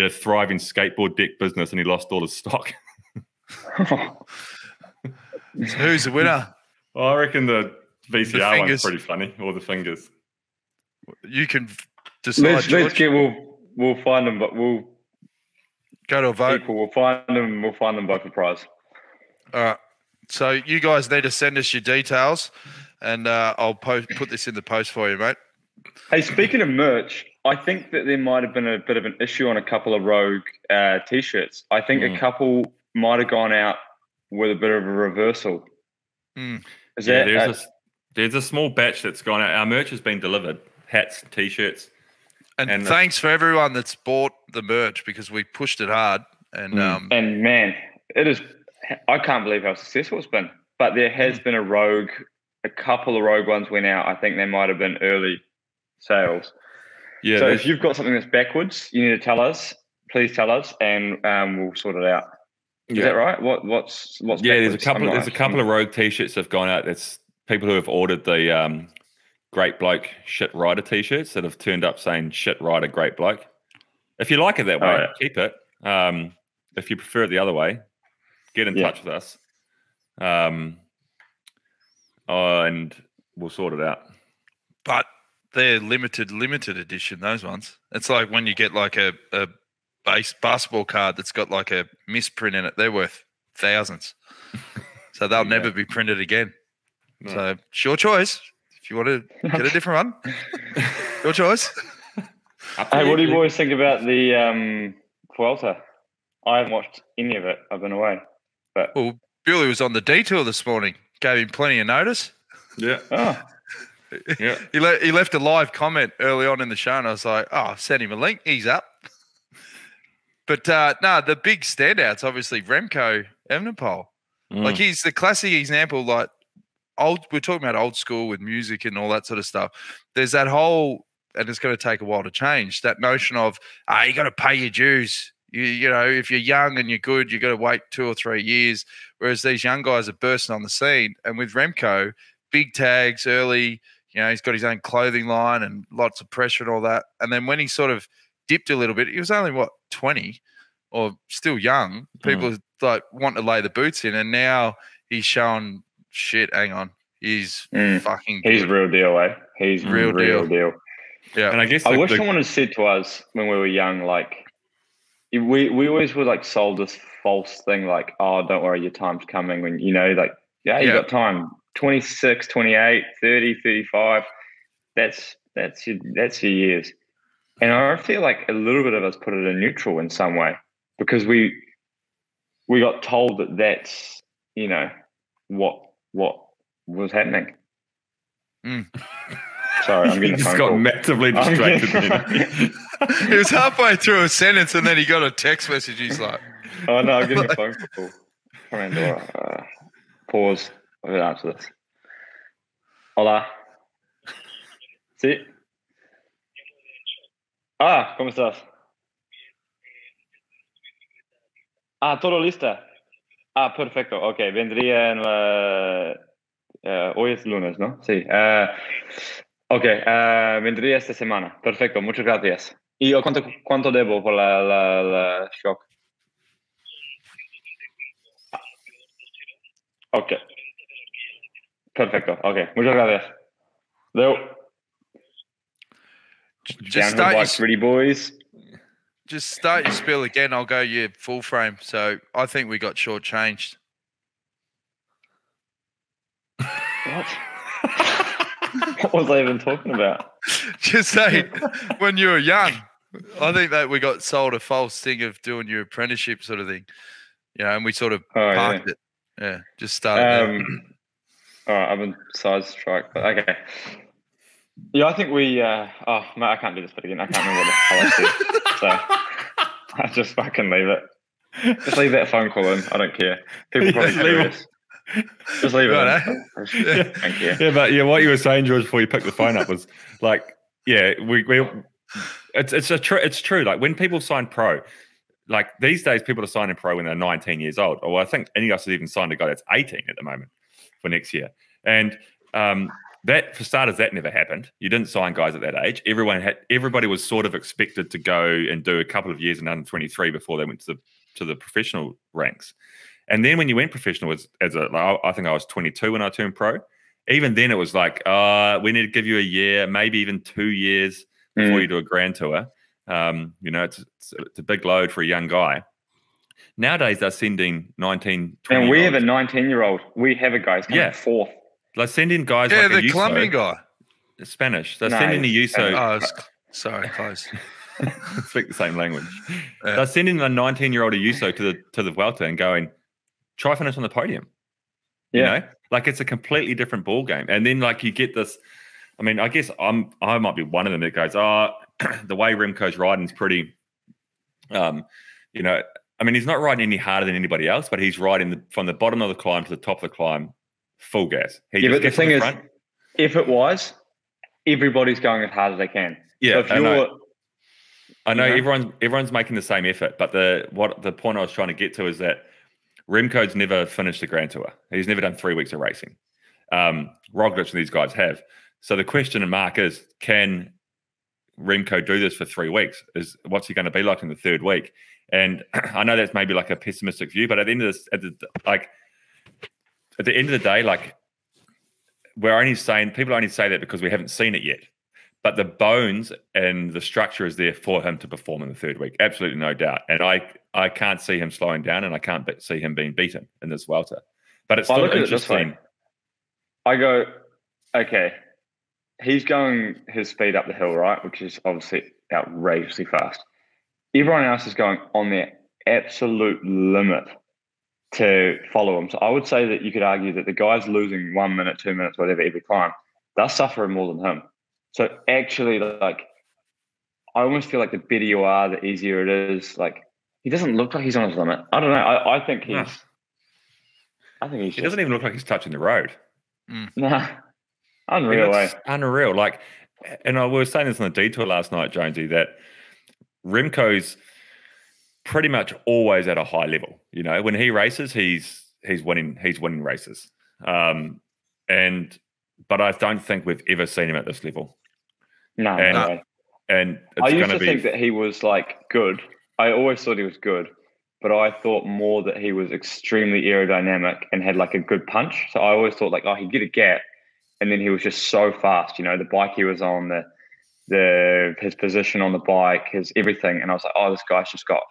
thriving skateboard deck business and he lost all his stock. So who's the winner? Well, I reckon the VCR one's fingers. pretty funny, or the fingers. You can decide. Let's get. We'll find them, but we'll go to a vote. We'll find them. We'll find them both a prize. All right. So you guys need to send us your details, and I'll put this in the post for you, mate. Hey, speaking of merch, I think that there might have been a bit of an issue on a couple of Rogue T-shirts. I think a couple might have gone out with a bit of a reversal. Is that, there's a small batch that's gone out. Our merch has been delivered, hats, T-shirts. And thanks for everyone that's bought the merch because we pushed it hard. And man, it is. I can't believe how successful it's been. But there has been a couple of Rogue ones went out. I think they might have been early sales. Yeah. So if you've got something that's backwards, you need to tell us. Please tell us, and we'll sort it out. Is that right? What's there's backwards? a couple of Rogue T-shirts that have gone out. That's people who have ordered the Great Bloke Shit Rider T-shirts that have turned up saying Shit Rider Great Bloke. If you like it that way, keep it. If you prefer it the other way, get in touch with us. And we'll sort it out. But they're limited edition, those ones. It's like when you get like a base basketball card that's got like a misprint in it, they're worth thousands. So they'll never be printed again. No. So it's your choice. If you want to get a different one, your choice. Hey, what do you boys think about the Vuelta? I haven't watched any of it. I've been away. But well, Billy was on the detour this morning. Gave him plenty of notice. Yeah. Oh. Yeah. He left a live comment early on in the show, and I was like, "Oh, send him a link. He's up." But the big standouts obviously Remco Evenepoel. Like he's the classic example. Like we're talking about old school with music and all that sort of stuff. There's that whole, and it's going to take a while to change, that notion of you got to pay your dues. You know, if you're young and you're good, you got to wait 2 or 3 years. Whereas these young guys are bursting on the scene, and with Remco, big tags early. You know, he's got his own clothing line and lots of pressure and all that. And then when he sort of dipped a little bit, he was only 20 or still young. People like want to lay the boots in, and now he's showing shit. Hang on, he's fucking good. He's real deal, eh? He's real deal. Yeah, and I guess I wish someone had said to us when we were young, like we always were like sold this false thing, like, oh, don't worry, your time's coming. When you know, like, you got time. 26, 28, 30, 35. That's your years. And I feel like a little bit of us put it in neutral in some way because we got told that that's, you know, what was happening. Sorry, I'm getting a phone call. got massively distracted. He was halfway through a sentence and then he got a text message. He's like, oh, no, I'm getting a phone call. Come on, pause. I'm going to answer this. Hola. Sí. Ah, ¿cómo estás? Ah, todo lista. Ah, perfecto. Ok, vendría en la... hoy es lunes, ¿no? Sí. Ok, vendría esta semana. Perfecto, muchas gracias. ¿Y cuánto debo por la shock? Ok. Perfecto. Ok, muchas gracias. Leo. Just Downhill bikes, ready, boys. Just start your spiel again. I'll go your full frame. So I think we got shortchanged. What? What was I even talking about? Just say, when you were young, I think that we got sold a false thing of doing your apprenticeship sort of thing. And we sort of parked it. Yeah, just started there. All right, I've been sidetracked, but okay. Yeah, I think we. Mate, I can't do this bit again. I can't remember what the hell I said. So I just fucking leave it. Just leave that phone call in. I don't care. People probably curious. Just leave it in. Thank you. Yeah, but what you were saying, George, before you picked the phone up was like, it's true. Like when people sign pro, like these days, people are signing pro when they're 19 years old. Or I think any of us has even signed a guy that's 18 at the moment for next year. And that, for starters, that never happened. You didn't sign guys at that age. Everybody was sort of expected to go and do a couple of years in under 23 before they went to the professional ranks. And then when you went professional, I think I was 22 when I turned pro. Even then, it was like, we need to give you a year, maybe even 2 years before you do a grand tour. It's a big load for a young guy. Nowadays, they're sending 19, 20. And we have a 19-year-old. We have a guy who's coming fourth. They send in guys like the Colombian guy. Spanish. They're sending the USO. Sorry, close. Speak the same language. Yeah. They're sending a 19-year-old USO to the Vuelta and going, try finish on the podium. Yeah. You know? Like it's a completely different ball game. And then like you get this, I mean, I guess I might be one of them that goes, the way Remco's riding is pretty, I mean, he's not riding any harder than anybody else, but he's riding from the bottom of the climb to the top of the climb full gas. But the thing is, if it was, everybody's going as hard as they can. Yeah, so I know everyone's making the same effort, but the point I was trying to get to is that Remco's never finished the Grand Tour. He's never done 3 weeks of racing. Roglic and these guys have. So the question and mark is, can Remco do this for 3 weeks? What's he going to be like in the third week? And I know that's maybe like a pessimistic view, but at the end of this, at the end of the day, like people only say that because we haven't seen it yet. But the bones and the structure is there for him to perform in the third week. Absolutely no doubt. And I can't see him slowing down, and I can't see him being beaten in this Vuelta. But it's still interesting. I go, okay, he's going his speed up the hill, right? Which is obviously outrageously fast. Everyone else is going on their absolute limit to follow him. So I would say that you could argue that the guys losing 1 minute, 2 minutes, whatever, every climb, they're suffering more than him. So actually, like, I almost feel like the better you are, the easier it is. Like, he doesn't look like he's on his limit. I don't know. I think he's. No. I think he's. He doesn't even look like he's touching the road. Nah, unreal. Unreal. Like, and we were saying this on the detour last night, Jonesy, that Remco's pretty much always at a high level. You know, when he races, he's winning. He's winning races. But I don't think we've ever seen him at this level. No. And I used to think that he was like good. I always thought he was good, but I thought more that he was extremely aerodynamic and had like a good punch. So I always thought like, he'd get a gap, and then he was just so fast. You know, the bike he was on, his position on the bike, his everything, and I was like, this guy's just got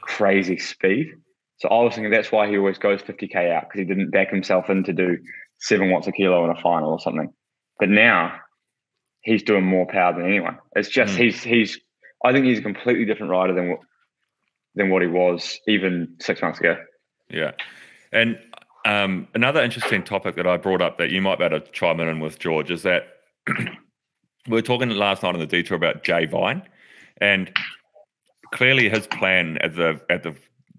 crazy speed. So I was thinking that's why he always goes 50k out, because he didn't back himself in to do 7 watts a kilo in a final or something. But now he's doing more power than anyone. It's just I think he's a completely different rider than what he was even 6 months ago. Yeah. And another interesting topic that I brought up that you might be able to chime in with, George, is that we were talking last night on the detour about Jay Vine, and clearly his plan at the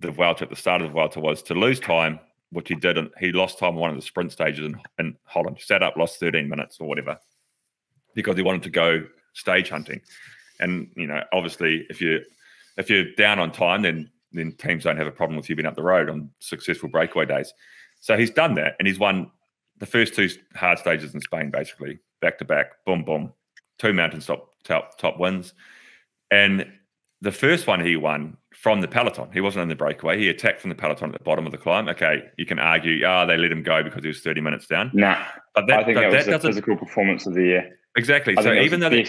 Vuelta, at the start of the Vuelta, was to lose time, which he did. And he lost time on one of the sprint stages in Holland. Sat up, lost 13 minutes or whatever, because he wanted to go stage hunting. And, you know, obviously if you're down on time, then teams don't have a problem with you being up the road on successful breakaway days. So he's done that, and he's won the first 2 hard stages in Spain, basically, back to back, boom, boom, 2 mountain top wins. And the first one he won from the peloton. He wasn't in the breakaway. He attacked from the peloton at the bottom of the climb. Okay, you can argue, they let him go because he was 30 minutes down. Nah, but I think that was the physical performance of the year. Exactly. So even though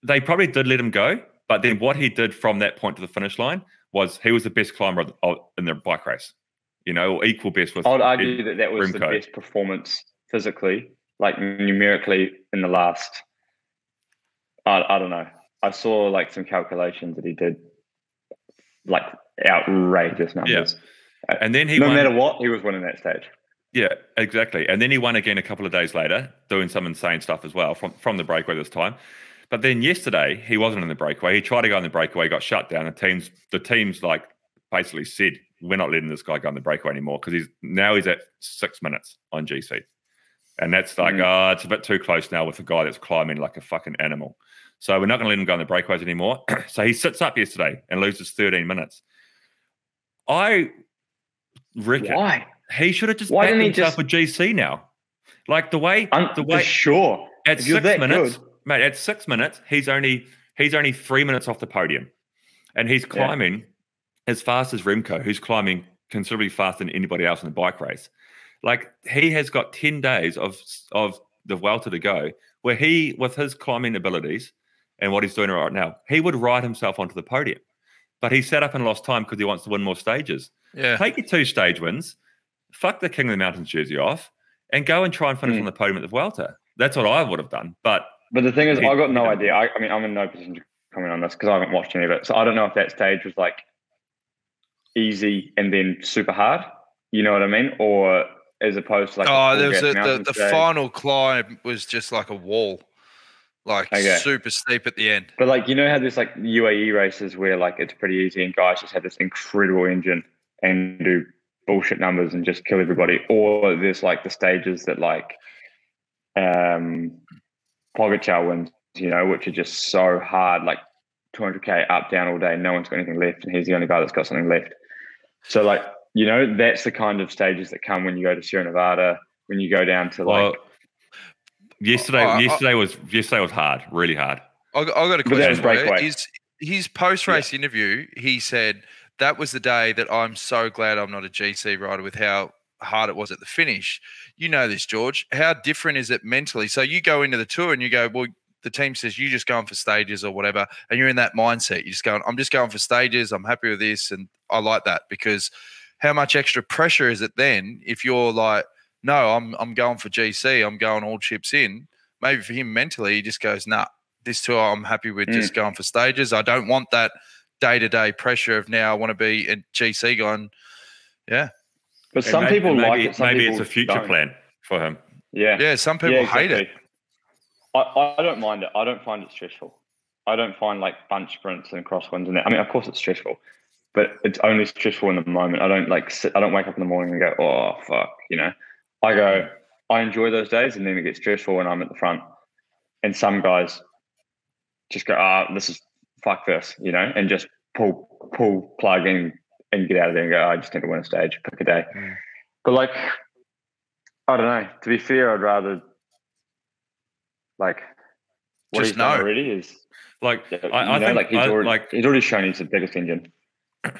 they probably did let him go, but then what he did from that point to the finish line was he was the best climber in the bike race, you know, or equal best with. I would argue that was Remco. The best performance physically like numerically in the last. I don't know. I saw like some calculations that he did, like outrageous numbers. Yeah. And then no matter what, he was winning that stage. Yeah, exactly. And then he won again a couple of days later, doing some insane stuff as well from the breakaway this time. But then yesterday, he wasn't in the breakaway. He tried to go in the breakaway, got shut down. The team's like basically said, we're not letting this guy go in the breakaway anymore because he's at 6 minutes on GC. And that's like, it's a bit too close now with a guy that's climbing like a fucking animal. So we're not going to let him go in the breakaways anymore. So he sits up yesterday and loses 13 minutes. I reckon Why? He should have just backed himself with GC now. Like the way sure. At 6 minutes, mate, at 6 minutes, he's only 3 minutes off the podium. And he's climbing as fast as Remco, who's climbing considerably faster than anybody else in the bike race. Like he has got 10 days of the Vuelta to go, where he, with his climbing abilities and what he's doing right now, he would ride himself onto the podium. But he sat up and lost time because he wants to win more stages. Yeah. Take your 2 stage wins, fuck the King of the Mountains jersey off, and go and try and finish on the podium at the Vuelta. That's what I would have done. But the thing is, I got no idea. I mean, I'm in no position to comment on this because I haven't watched any of it. So I don't know if that stage was like easy and then super hard. You know what I mean? Or as opposed to like there was the final climb was just like a wall, like super steep at the end. But like, you know how there's like UAE races where like it's pretty easy and guys just have this incredible engine and do bullshit numbers and just kill everybody, or there's like the stages that like Pogacar wins, you know, which are just so hard, like 200k up, down all day, no one's got anything left, and he's the only guy that's got something left. So like, you know, that's the kind of stages that come when you go to Sierra Nevada, when you go down to like. Yesterday was hard, really hard. I got a question for you. His post-race interview, he said that was the day that I'm so glad I'm not a GC rider with how hard it was at the finish. You know this, George. How different is it mentally? So you go into the tour and you go, well, the team says you're just going for stages or whatever, and you're in that mindset. You're just going, I'm just going for stages. I'm happy with this, and I like that because how much extra pressure is it then if you're like, no, I'm going for GC. I'm going all chips in. Maybe for him mentally, he just goes, nah, this tour I'm happy with just going for stages. I don't want that day-to-day pressure of now I want to be a GC going, yeah. But some people like it. Maybe it's a future plan for him. Yeah. Yeah, some people hate it. I don't mind it. I don't find it stressful. I don't find like bunch sprints and crosswinds and that. I mean, of course it's stressful, but it's only stressful in the moment. I don't I don't wake up in the morning and go, oh, fuck, you know. I enjoy those days, and then it gets stressful when I'm at the front. And some guys just go, this is fuck this, you know, and just pull plug in and get out of there and go, I just need to win a stage, pick a day. But like, I don't know. To be fair, I'd rather like what just he's done already is like he's already shown he's the biggest engine.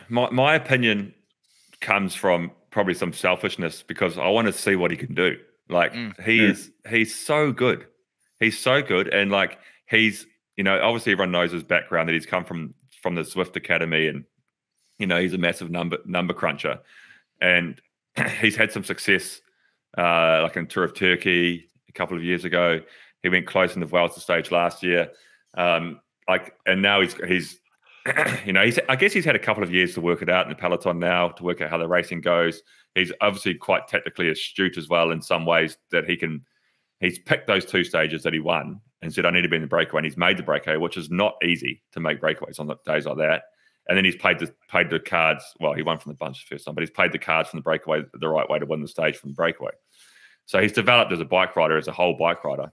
My opinion comes from probably some selfishness because I want to see what he can do. Like he's so good. He's so good. And like he's, you know, obviously everyone knows his background that he's come from the Zwift Academy, and you know, he's a massive number cruncher. And he's had some success like in Tour of Turkey a couple of years ago. He went close in the Vuelta stage last year. And now he's you know, I guess he's had a couple of years to work it out in the peloton now, to work out how the racing goes. He's obviously quite tactically astute as well in some ways that he's picked those 2 stages that he won and said, I need to be in the breakaway. And he's made the breakaway, which is not easy to make breakaways on the days like that. And then he's played the cards. Well, he won from the bunch the first time, but he's played the cards from the breakaway the right way to win the stage from the breakaway. So he's developed as a bike rider, as a whole bike rider.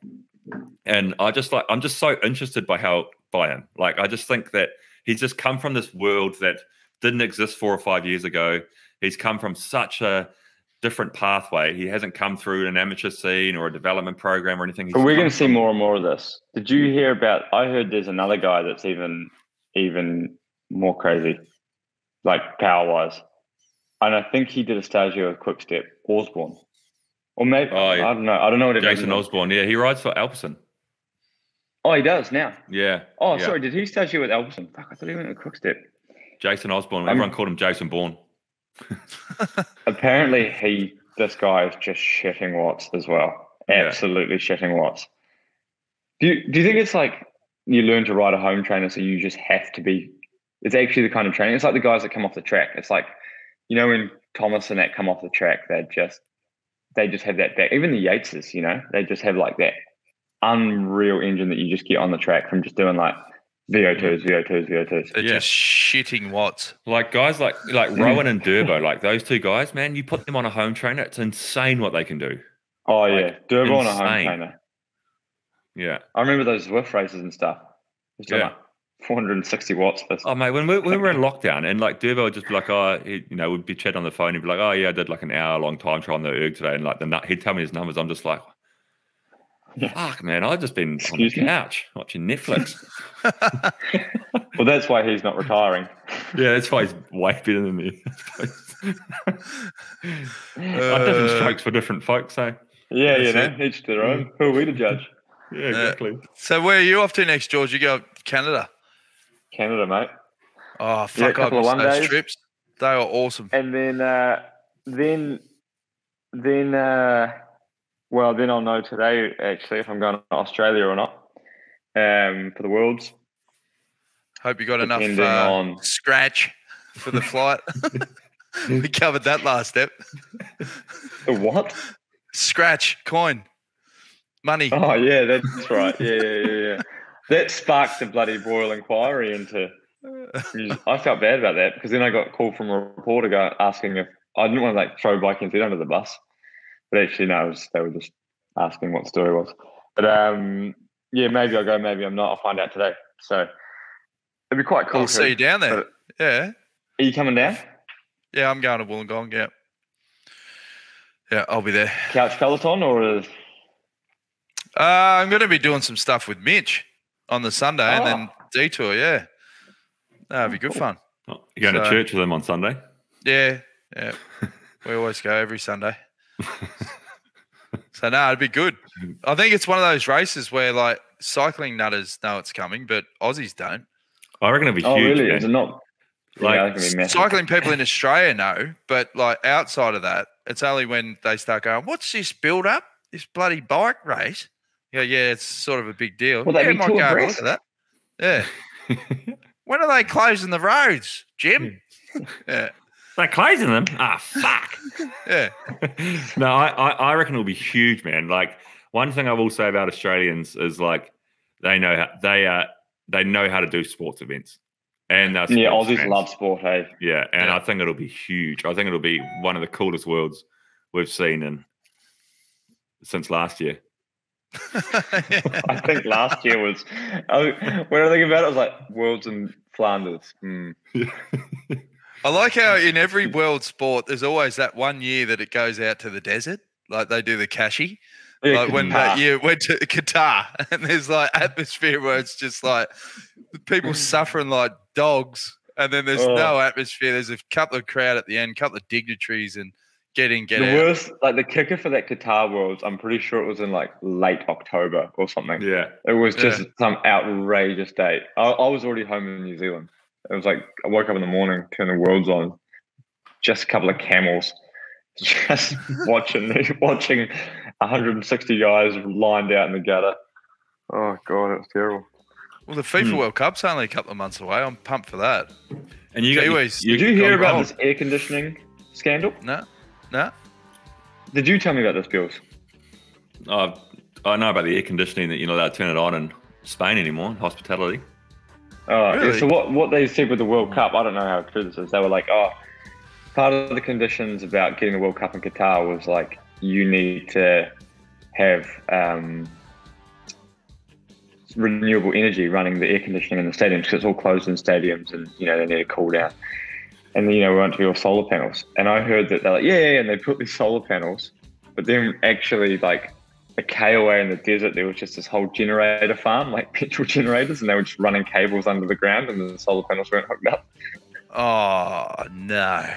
And I'm just so interested by him. Like, I just think that he's just come from this world that didn't exist 4 or 5 years ago. He's come from such a different pathway. He hasn't come through an amateur scene or a development program or anything. But we're going to see more and more of this. Did you hear about? I heard there's another guy that's even more crazy, like power wise, and I think he did a stage with Quick Step, Osborne, or maybe I don't know. I don't know what it is. Jason Osborne. Yeah, he rides for Alpecin. Oh, he does now. Yeah. Oh, sorry. Did he stage with Alpecin? Fuck, I thought he went with Quick Step. Jason Osborne. Everyone called him Jason Bourne. Apparently, this guy is just shitting watts as well. absolutely shitting watts. Do you think it's like you learn to ride a home trainer, so you just have to be? It's actually the kind of training. It's like the guys that come off the track. It's like, you know, when Thomas and that come off the track, they just have that back. Even the Yateses, you know, they just have like that unreal engine that you just get on the track from just doing like VO2s. They're just shitting watts. Like guys like Rowan and Durbo, like those two guys, man, you put them on a home trainer, it's insane what they can do. Oh, Like, yeah. Durbo on a home insane. trainer. Yeah. I remember those Zwift races and stuff. Just doing like 460 watts. Oh, mate, when we were in lockdown and like Durbo would just be like, we'd be chatting on the phone. He'd be like, oh, yeah, I did like an hour-long time trial on the erg today. And like he'd tell me his numbers. I'm just like, fuck, man, I've just been on the couch watching Netflix. Well, that's why he's not retiring. Yeah, that's why he's way better than me. Different strokes for different folks, so. Yeah, you know, each to their own. Who are we to judge? Yeah, exactly. So where are you off to next, George? You go to Canada? Canada, mate. Oh, fuck, a couple of those one-days. trips. They were awesome. And then I'll know today, actually, if I'm going to Australia or not for the Worlds. Hope you got Depending enough on- scratch for the flight. We covered that last step. The what? Scratch, coin, money. Oh, yeah, that's right. Yeah. That sparked the bloody royal inquiry into... I felt bad about that because then I got a call from a reporter asking if... I didn't want to like throw Bike and under the bus. But actually, no, they were just asking what the story was. But maybe I'll go, maybe I'm not. I'll find out today. So it'd be quite cool. I'll see you down there. Yeah. Are you coming down? Yeah, I'm going to Wollongong. Yeah. Yeah, I'll be there. Couch Peloton or? I'm going to be doing some stuff with Mitch on the Sunday and then detour. Yeah. That'd be good fun. Oh, you're going to church with them on Sunday? Yeah. We always go every Sunday. So, no, it'd be good. I think it's one of those races where, like, cycling nutters know it's coming, but Aussies don't. I reckon it'd be Oh, huge. really? Man. Is it not? Like, Yeah, it's gonna be massive. Cycling people in Australia know, but, like, outside of that, it's only when they start going, what's this build-up? This bloody bike race? Yeah, it's sort of a big deal. Well, they yeah, be might too go have a abreast. look at that. Yeah. When are they closing the roads, Jim? Yeah. They're closing them? Ah, fuck. Yeah. No, I reckon it'll be huge, man. Like, one thing I will say about Australians is, like, they know how to do sports events. And Yeah, sports Aussies fans. love sport, hey? Yeah, and Yeah. I think it'll be huge. I think it'll be one of the coolest worlds we've seen since last year. I think last year was, when I think about it, I was like, Worlds in Flanders. I like how in every world sport, there's always that one year that it goes out to the desert, like they do the Kashi. Yeah, Like when Qatar. that year went to Qatar, and there's like atmosphere where it's just like people suffering like dogs, and then there's no atmosphere. There's a couple of crowd at the end, couple of dignitaries, and get The out. worst, like the kicker for that Qatar Worlds, I'm pretty sure it was in like late October or something. Yeah. It was just some outrageous date. I was already home in New Zealand. It was like I woke up in the morning, turned the Worlds on, just a couple of camels, just watching 160 guys lined out in the gutter. Oh god, it was terrible. Well, the FIFA World Cup's only a couple of months away. I'm pumped for that. And you got Kiwis. Did you hear about cold. this air conditioning scandal? No. Did you tell me about this, Bills? I know about the air conditioning that you're not allowed to turn it on in Spain anymore, in hospitality. Really? So what they said with the World Cup, I don't know how true this is. They were like, part of the conditions about getting the World Cup in Qatar was like you need to have renewable energy running the air conditioning in the stadiums because it's all closed in stadiums and they need to cool down. And then we went to your solar panels, and I heard that they're like, and they put these solar panels, but then actually like a K away in the desert, there was just this whole generator farm, like petrol generators, and they were just running cables under the ground, and the solar panels weren't hooked up. Oh, no.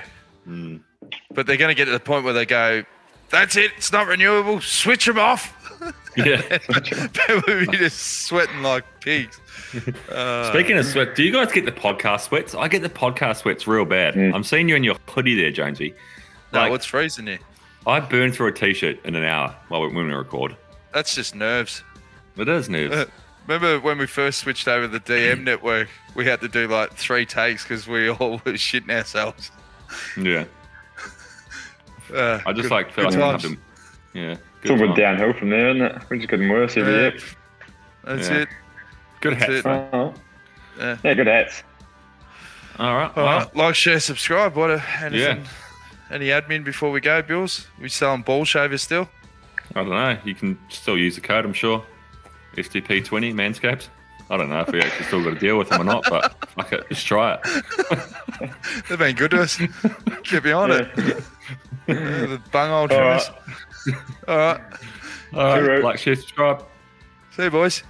But they're going to get to the point where they go, that's it, it's not renewable, switch them off. Yeah. People will be just sweating like pigs. Speaking of sweat, do you guys get the podcast sweats? I get the podcast sweats real bad. I'm seeing you in your hoodie there, Jonesy. No, what's freezing here? I burned through a t-shirt in an hour when we record. That's just nerves. It is nerves. Remember when we first switched over to the DM network, we had to do like 3 takes because we all were shitting ourselves. Yeah. I just feel like I have to. Yeah. It's all went downhill from there, isn't it? We're just getting worse every year. That's it. Good hats, mate. Yeah, good hats. All right. All right. Like, share, subscribe. Anything? Any admin before we go, Bills? We selling ball shavers still? I don't know. You can still use the code, I'm sure. STP20 Manscaped. I don't know if we actually still got to deal with them or not, but fuck it, just try it. They've been good to us. Get behind it. The bung old trimmers. All right. All right. Like, share, subscribe. See you, boys.